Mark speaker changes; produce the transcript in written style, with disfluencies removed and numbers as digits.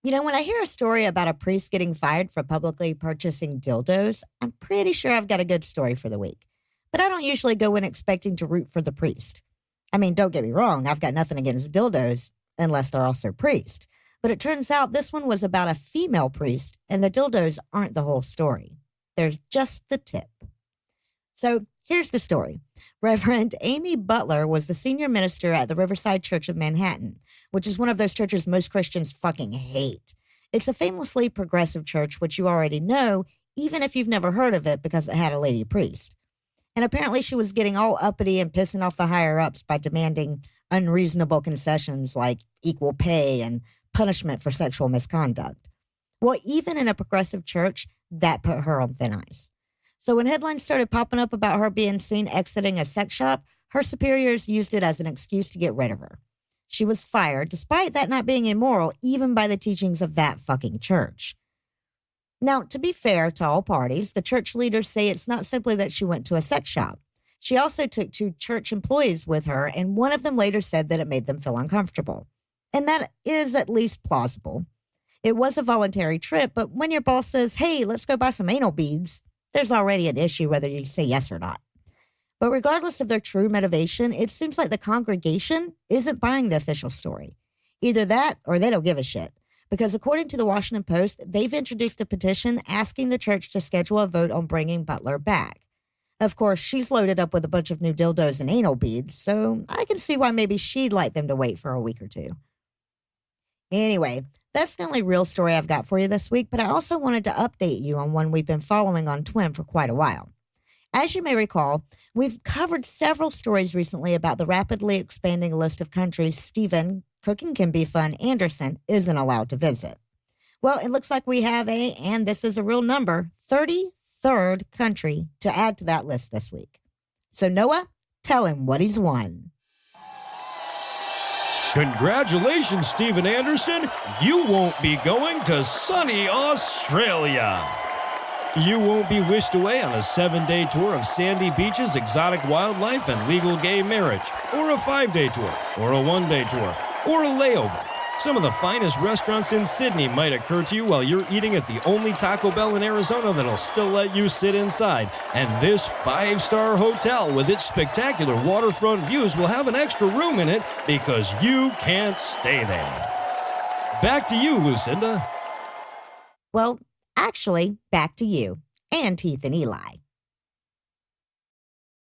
Speaker 1: When I hear a story about a priest getting fired for publicly purchasing dildos, I'm pretty sure I've got a good story for the week. But I don't usually go in expecting to root for the priest. I mean, don't get me wrong, I've got nothing against dildos, unless they're also priests. But it turns out this one was about a female priest, and the dildos aren't the whole story. There's just the tip. So here's the story. Reverend Amy Butler was the senior minister at the Riverside Church of Manhattan, which is one of those churches most Christians fucking hate. It's a famously progressive church, which you already know, even if you've never heard of it because it had a lady priest. And apparently she was getting all uppity and pissing off the higher-ups by demanding unreasonable concessions like equal pay and punishment for sexual misconduct. Well, even in a progressive church, that put her on thin ice. So when headlines started popping up about her being seen exiting a sex shop, her superiors used it as an excuse to get rid of her. She was fired, despite that not being immoral, even by the teachings of that fucking church. Now, to be fair to all parties, the church leaders say it's not simply that she went to a sex shop. She also took 2 church employees with her, and one of them later said that it made them feel uncomfortable. And that is at least plausible. It was a voluntary trip, but when your boss says, hey, let's go buy some anal beads, there's already an issue whether you say yes or not. But regardless of their true motivation, it seems like the congregation isn't buying the official story. Either that or they don't give a shit. Because according to the Washington Post, they've introduced a petition asking the church to schedule a vote on bringing Butler back. Of course, she's loaded up with a bunch of new dildos and anal beads, so I can see why maybe she'd like them to wait for a week or two. Anyway, that's the only real story I've got for you this week, but I also wanted to update you on one we've been following on TWIM for quite a while. As you may recall, we've covered several stories recently about the rapidly expanding list of countries Stephen, Cooking Can Be Fun Anderson isn't allowed to visit. Well, it looks like we have and this is a real number, 33rd country to add to that list this week. So Noah, tell him what he's won.
Speaker 2: Congratulations, Stephen Anderson. You won't be going to sunny Australia. You won't be whisked away on a 7-day tour of sandy beaches, exotic wildlife, and legal gay marriage, or a 5-day tour, or a 1-day tour, or a layover. Some of the finest restaurants in Sydney might occur to you while you're eating at the only Taco Bell in Arizona that'll still let you sit inside. And this 5-star hotel with its spectacular waterfront views will have an extra room in it because you can't stay there. Back to you, Lucinda.
Speaker 1: Well, actually, back to you and Heath and Eli.